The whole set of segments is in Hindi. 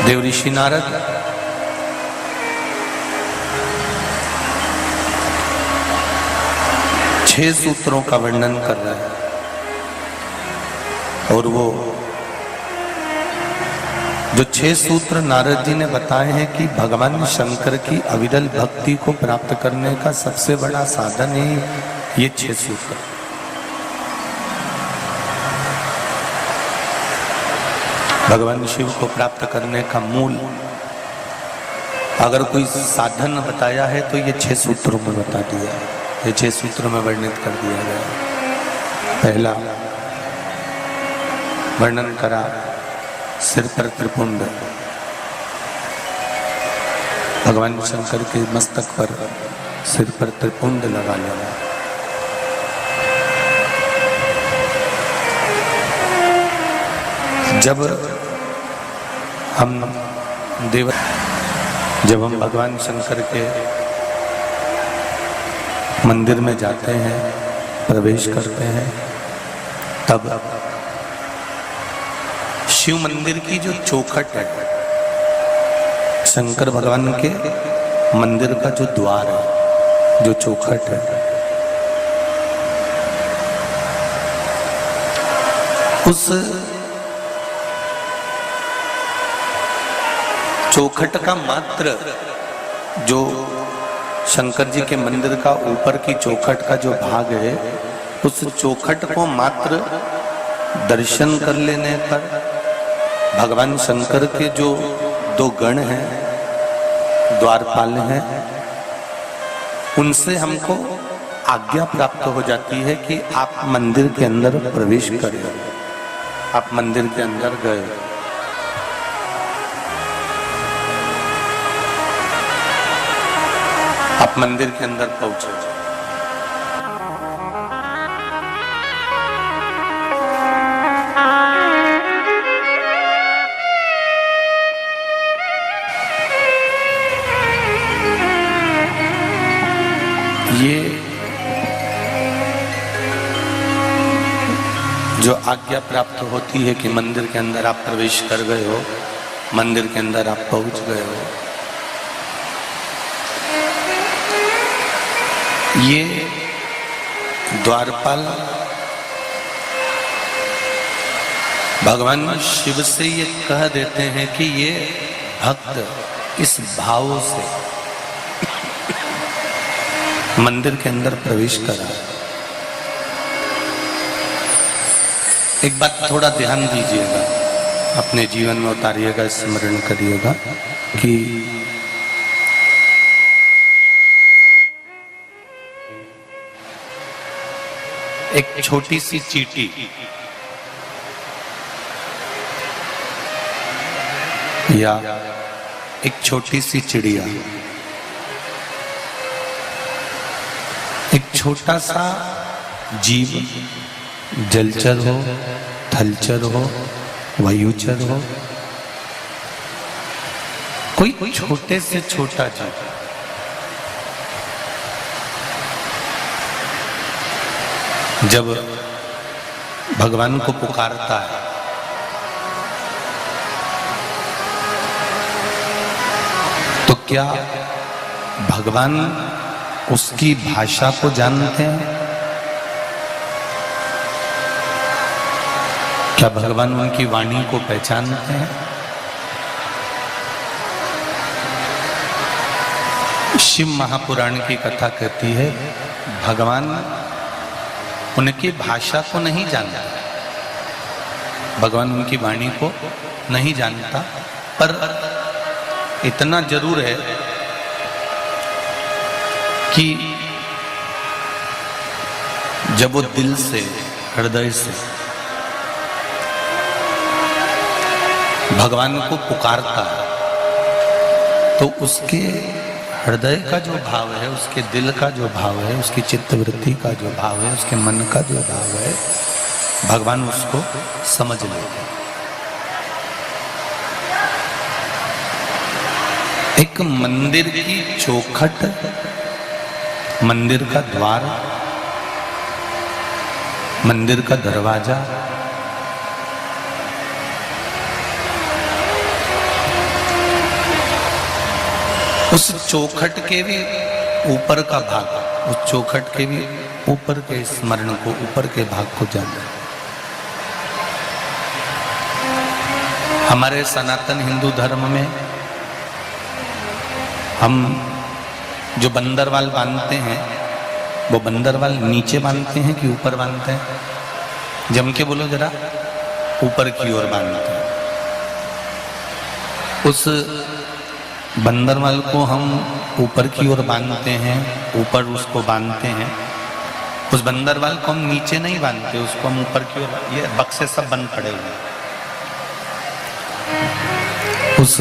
देवऋषि नारद छह सूत्रों का वर्णन कर रहा है और वो जो छह सूत्र नारद जी ने बताए हैं कि भगवान शंकर की अविरल भक्ति को प्राप्त करने का सबसे बड़ा साधन है ये छह सूत्र। भगवान शिव को प्राप्त करने का मूल अगर कोई साधन बताया है तो ये छह सूत्रों में बता दिया है, ये छह सूत्रों में वर्णित कर दिया गया। पहला वर्णन करा सिर पर त्रिपुंड, भगवान शंकर के मस्तक पर सिर पर त्रिपुंड लगा लेना। जब हम भगवान शंकर के मंदिर में जाते हैं, प्रवेश करते हैं, तब शिव मंदिर की जो चौखट है, शंकर भगवान के मंदिर का जो द्वार है, जो चौखट है, उस चौखट का मात्र जो शंकर जी के मंदिर का ऊपर की चौखट का जो भाग है, उस चौखट को मात्र दर्शन कर लेने पर भगवान शंकर के जो दो गण हैं, द्वारपाल हैं, उनसे हमको आज्ञा प्राप्त हो जाती है कि आप मंदिर के अंदर प्रवेश करें। आप मंदिर के अंदर गए, आप मंदिर के अंदर पहुंचे। ये जो आज्ञा प्राप्त होती है कि मंदिर के अंदर आप प्रवेश कर गए हो, मंदिर के अंदर आप पहुंच गए हो, ये द्वारपाल भगवान शिव से ये कह देते हैं कि ये भक्त इस भाव से मंदिर के अंदर प्रवेश करा। एक बात थोड़ा ध्यान दीजिएगा, अपने जीवन में उतारिएगा, स्मरण करिएगा कि एक छोटी सी चींटी या एक छोटी सी चिड़िया, एक छोटा सा जीव, जलचर हो, थलचर हो, वायुचर हो, कोई छोटे से छोटा जीव जब भगवान को पुकारता है तो क्या भगवान उसकी भाषा को जानते हैं? क्या भगवान उनकी वाणी को पहचानते हैं? शिव महापुराण की कथा कहती है भगवान उनकी भाषा को नहीं जानता, भगवान उनकी वाणी को नहीं जानता, पर इतना जरूर है कि जब वो दिल से, हृदय से भगवान को पुकारता है तो उसके हृदय का जो भाव है, उसके दिल का जो भाव है, उसकी चित्तवृत्ति का जो भाव है, उसके मन का जो भाव है, भगवान उसको समझ लेते। एक मंदिर की चौखट, मंदिर का द्वार, मंदिर का दरवाजा, उस चौखट के भी ऊपर का भाग, उस चौखट के भी ऊपर के स्मरण को, ऊपर के भाग को जानना। हमारे सनातन हिंदू धर्म में हम जो बंदरवाल बांधते हैं, वो बंदरवाल नीचे बांधते हैं कि ऊपर बांधते हैं? जम के बोलो जरा। ऊपर की ओर बांधते हैं। उस बंदरवाल को हम ऊपर की ओर बांधते हैं, ऊपर उसको बांधते हैं। उस बंदरवाल को हम नीचे नहीं बांधते, उसको हम ऊपर की ओर, ये बक्से सब बंद पड़े हुए। उस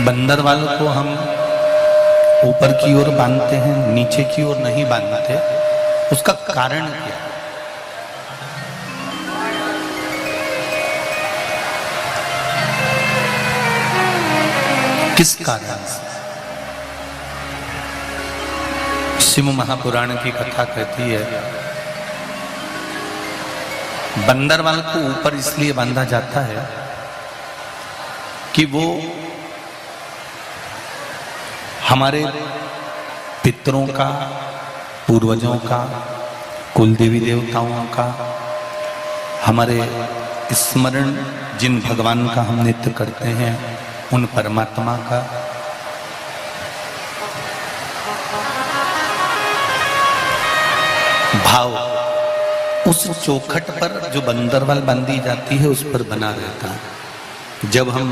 बंदरवाल को हम ऊपर की ओर बांधते हैं, नीचे की ओर नहीं बांधते। उसका कारण क्या है? किस कारण से? शिव महापुराण की कथा कहती है, बंदरवाल को ऊपर इसलिए बांधा जाता है कि वो हमारे पितरों का, पूर्वजों का, कुल देवी देवताओं का, हमारे स्मरण जिन भगवान का हम नित्य करते हैं, उन परमात्मा का भाव उस चौखट पर जो बंदरवाल बांधी जाती है उस पर बना रहता है। जब हम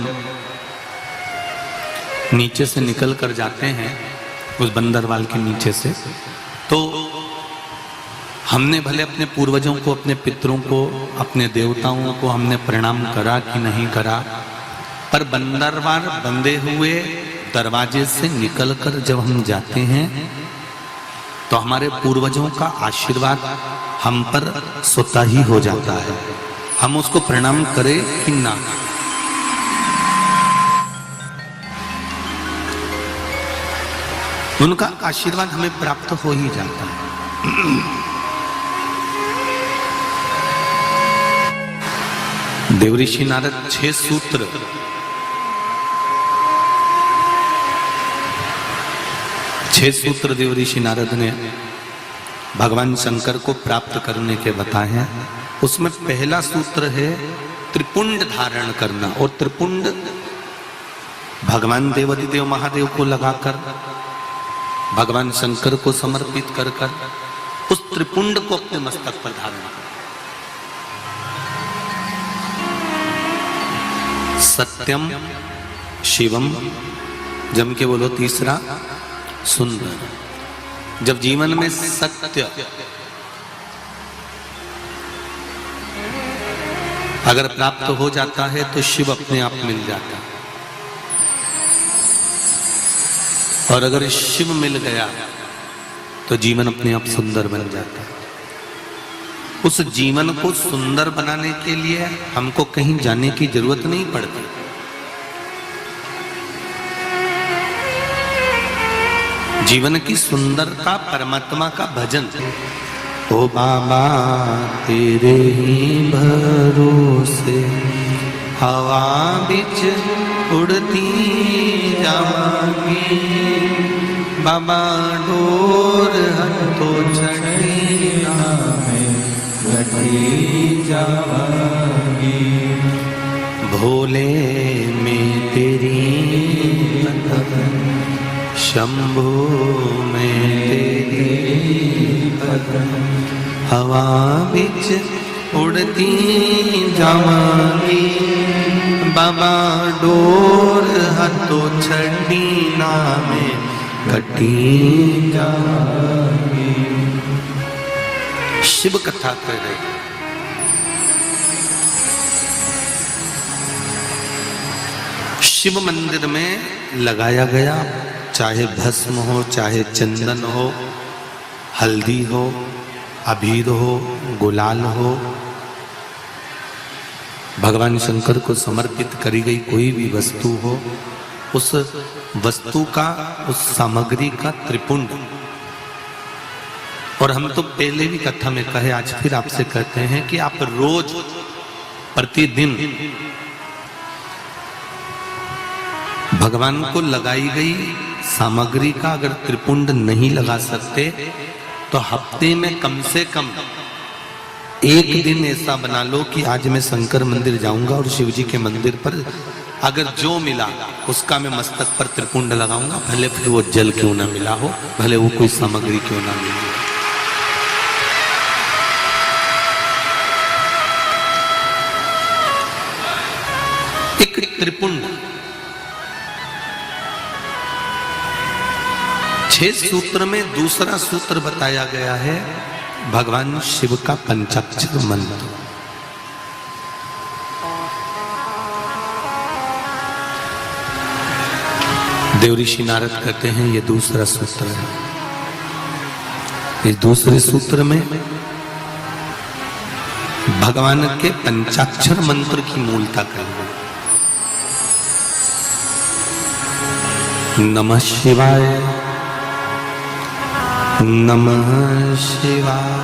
नीचे से निकल कर जाते हैं उस बंदरवाल के नीचे से, तो हमने भले अपने पूर्वजों को, अपने पितरों को, अपने देवताओं को हमने प्रणाम करा कि नहीं करा, पर बंदरवाल बंधे हुए दरवाजे से निकलकर जब हम जाते हैं तो हमारे पूर्वजों का आशीर्वाद हम पर स्वतः ही हो जाता है। हम उसको प्रणाम करें कि ना, उनका आशीर्वाद हमें प्राप्त हो ही जाता है। देवऋषि नारद 6 सूत्र देवऋषि नारद ने भगवान शंकर को प्राप्त करने के बताए हैं। उसमें पहला सूत्र है त्रिपुंड धारण करना, और त्रिपुंड भगवान देवाधिदेव महादेव को लगाकर, भगवान शंकर को समर्पित कर उस त्रिपुंड को अपने मस्तक पर धारण कर। सत्यम शिवम, जम के बोलो तीसरा, सुंदर। जब जीवन में सत्य अगर प्राप्त हो जाता है तो शिव अपने आप मिल जाता है, और अगर शिव मिल गया तो जीवन अपने आप सुंदर बन जाता है। उस जीवन को सुंदर बनाने के लिए हमको कहीं जाने की जरूरत नहीं पड़ती। जीवन की सुंदरता परमात्मा का भजन। ओ बाबा तेरे ही भरोसे हवा बिच उड़ती जावांगी, बाबा डोर हटो छड़िया में लटी जावांगी, भोले में तेरी पतन, शंभू में तेरी पतन, हवा बिच उड़ती जावांगी, बाबा डोर हतो छड़ी नामे कटी जावांगी। शिव कथा कर रहे, शिव मंदिर में लगाया गया, चाहे भस्म हो, चाहे चंदन हो, हल्दी हो, अबीर हो, गुलाल हो, भगवान शंकर को समर्पित करी गई कोई भी वस्तु हो, उस वस्तु का, उस सामग्री का त्रिपुंड। और हम तो पहले भी कथा में कहे, आज फिर आपसे कहते हैं कि आप रोज प्रतिदिन भगवान को लगाई गई सामग्री का अगर त्रिपुंड नहीं लगा सकते तो हफ्ते में कम से कम एक दिन ऐसा बना लो कि आज मैं शंकर मंदिर जाऊंगा और शिव जी के मंदिर पर अगर जो मिला उसका मैं मस्तक पर त्रिपुंड लगाऊंगा, भले फिर वो जल क्यों ना मिला हो, भले वो कोई सामग्री क्यों ना मिली हो। एक त्रिपुंड 6 सूत्र में दूसरा सूत्र बताया गया है भगवान शिव का पंचाक्षर मंत्र। देव ऋषि नारद कहते हैं ये दूसरा सूत्र है। इस दूसरे सूत्र में भगवान के पंचाक्षर मंत्र की मूलता करेंगे। नमः शिवाय, नमः शिवाय,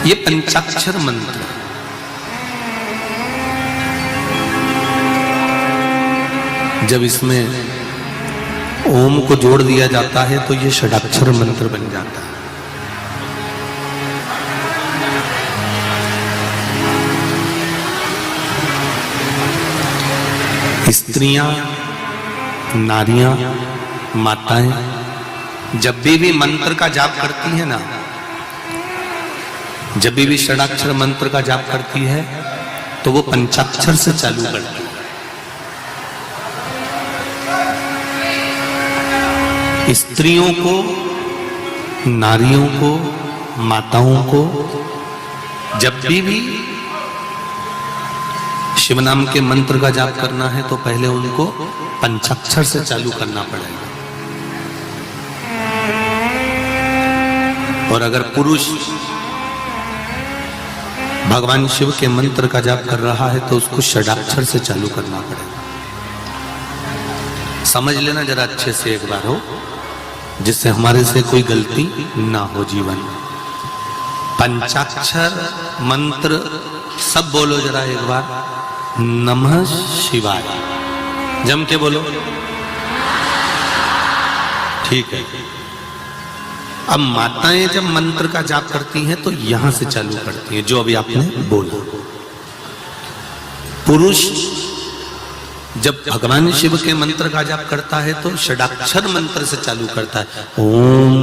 ये पंचाक्षर मंत्र। जब इसमें ओम को जोड़ दिया जाता है तो ये षडाक्षर मंत्र बन जाता है। स्त्रियां, नारियां, माताएं जब भी मंत्र का जाप करती है ना, जब भी षडाक्षर मंत्र का जाप करती है तो वो पंचाक्षर से चालू करती है। स्त्रियों को, नारियों को, माताओं को जब भी शिव नाम के मंत्र का जाप करना है तो पहले उनको पंचाक्षर से चालू करना पड़ेगा। और अगर पुरुष भगवान शिव के मंत्र का जाप कर रहा है तो उसको षडाक्षर से चालू करना पड़ेगा। समझ लेना जरा अच्छे से एक बार हो, जिससे हमारे से कोई गलती ना हो जीवन में। पंचाक्षर मंत्र सब बोलो जरा एक बार। नमः शिवाय, जम के बोलो। ठीक है। अब माताएं जब मंत्र का जाप करती हैं तो यहां से चालू करती हैं, जो अभी आपने बोला। पुरुष जब भगवान शिव के मंत्र का जाप करता है तो षडाक्षर मंत्र से चालू करता है। ओम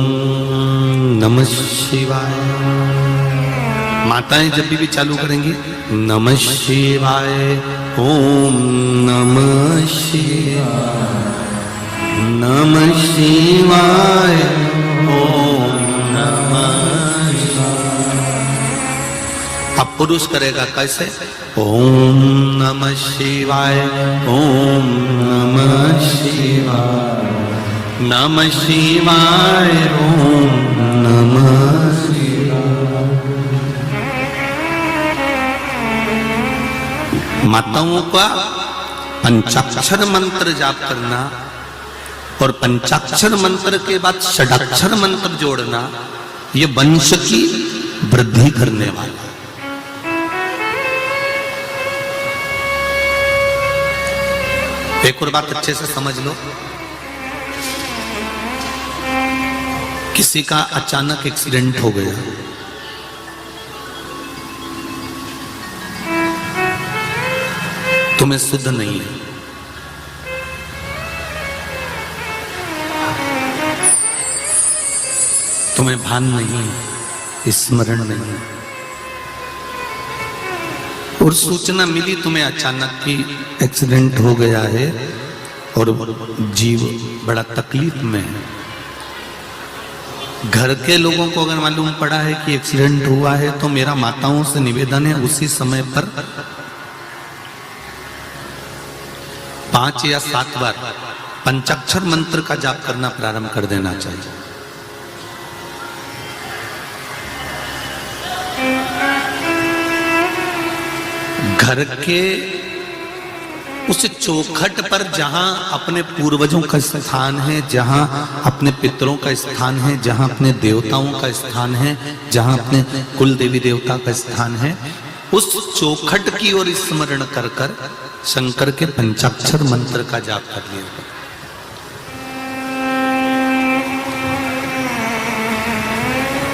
नमः शिवाय। माताएं जब भी चालू करेंगी नमः शिवाय, ओम नमः शिवाय, नमः शिवाय, ओम नमः शिवाय। अब पुरुष करेगा कैसे? ओम नमः शिवाय, ओम नमः शिवाय, नमः शिवाय, ओम नमः शिवाय। माताओं का पंचाक्षर मंत्र जाप करना और पंचाक्षर मंत्र के बाद षडाक्षर मंत्र जोड़ना, ये वंश की वृद्धि करने वाला। एक और बात अच्छे से समझ लो, किसी का अचानक एक्सीडेंट हो गया, तुम्हें शुद्ध नहीं है, तुम्हें भान नहीं है, स्मरण नहीं है, और सूचना मिली तुम्हें अचानक कि एक्सीडेंट हो गया है और जीव बड़ा तकलीफ में है। घर के लोगों को अगर मालूम पड़ा है कि एक्सीडेंट हुआ है तो मेरा माताओं से निवेदन है उसी समय पर 5 या 7 बार पंचाक्षर मंत्र का जाप करना प्रारंभ कर देना चाहिए। घर के उस चौखट पर जहां अपने पूर्वजों का स्थान है, जहां अपने पितरों का स्थान है, जहां अपने देवताओं का स्थान है, जहां अपने कुल देवी देवता का स्थान है, उस चौखट की ओर स्मरण कर कर शंकर के पंचाक्षर मंत्र का जाप कर लिया।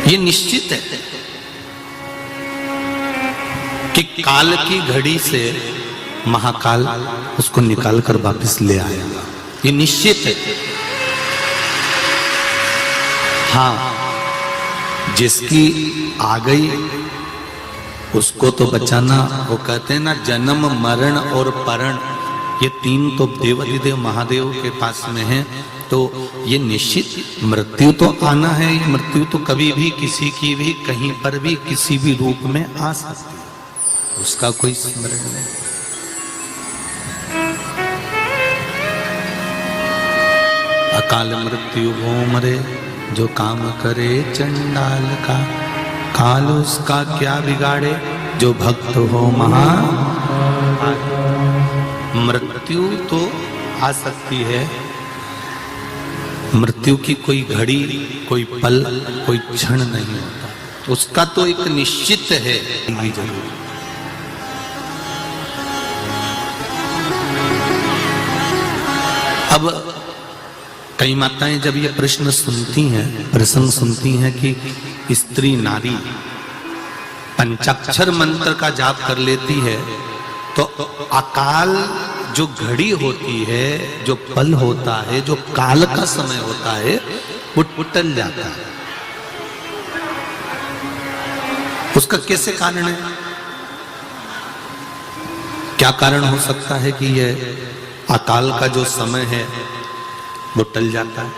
ये निश्चित है कि काल की घड़ी से महाकाल उसको निकाल कर वापस ले आएगा, ये निश्चित है। हाँ, जिसकी आ गई उसको तो बचाना, वो कहते हैं ना जन्म मरण और परण, ये तीन तो देवाधिदेव महादेव के पास में है। तो ये निश्चित मृत्यु तो आना है, ये मृत्यु तो कभी भी किसी की भी कहीं पर भी किसी भी रूप में आ सकती है, उसका कोई स्मरण नहीं। अकाल मृत्यु वो मरे जो काम करे चंडाल का, काल उसका क्या बिगाड़े जो भक्त हो महा। मृत्यु तो आ सकती है, मृत्यु की कोई घड़ी, कोई पल, कोई क्षण नहीं होता, उसका तो एक निश्चित है जरूर। अब कई माताएं जब ये प्रश्न सुनती हैं, प्रसंग सुनती हैं कि स्त्री नारी पंचाक्षर मंत्र का जाप कर लेती है, तो अकाल जो घड़ी होती है, जो पल होता है, जो काल का समय होता है, वो टल जाता है। उसका कैसे कारण है? क्या कारण हो सकता है कि यह अकाल का जो समय है वो टल जाता है?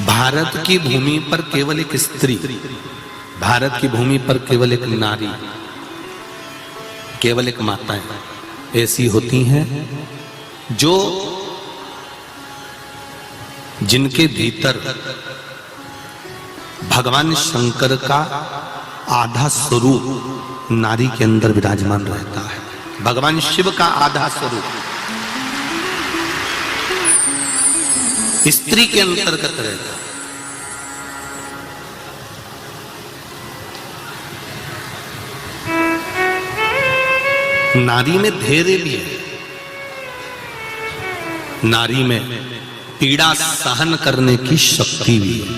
भारत की भूमि पर केवल एक स्त्री, भारत की भूमि पर केवल एक नारी, केवल एक माताएं ऐसी होती हैं जो जिनके भीतर भगवान शंकर का आधा स्वरूप नारी के अंदर विराजमान रहता है। भगवान शिव का आधा स्वरूप स्त्री के अंतर्गत रहता है। नारी में धैर्य भी है, नारी में पीड़ा सहन करने की शक्ति भी है।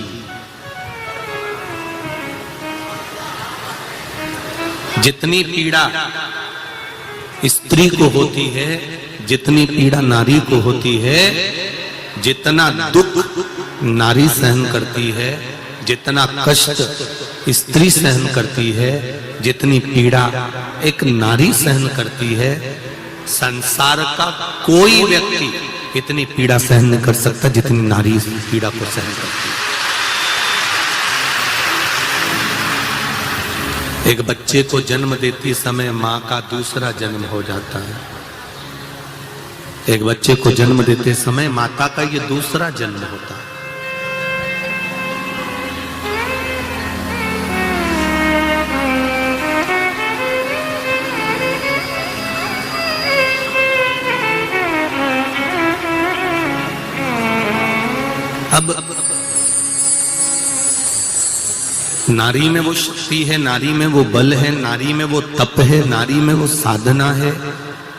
जितनी पीड़ा स्त्री को होती है, जितनी पीड़ा नारी को होती है, जितना दुख नारी सहन करती है, जितना कष्ट स्त्री सहन करती है, जितनी पीड़ा एक नारी सहन करती है, संसार का कोई व्यक्ति इतनी पीड़ा सहन नहीं कर सकता जितनी नारी पीड़ा को सहन करती है। एक बच्चे को जन्म देते समय मां का दूसरा जन्म हो जाता है। एक बच्चे को जन्म देते समय माता का ये दूसरा जन्म होता है। अब नारी में वो शक्ति है, नारी में वो बल है, नारी में वो तप है, नारी में वो साधना है,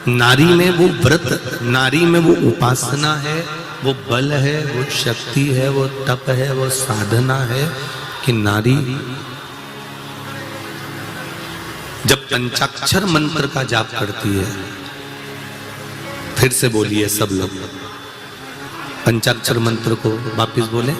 नारी में वो व्रत, नारी में वो उपासना है, वो बल है, वो शक्ति है, वो तप है, वो साधना है कि नारी जब पंचाक्षर मंत्र का जाप करती है, फिर से बोलिए सब लोग पंचाक्षर मंत्र को वापिस बोले।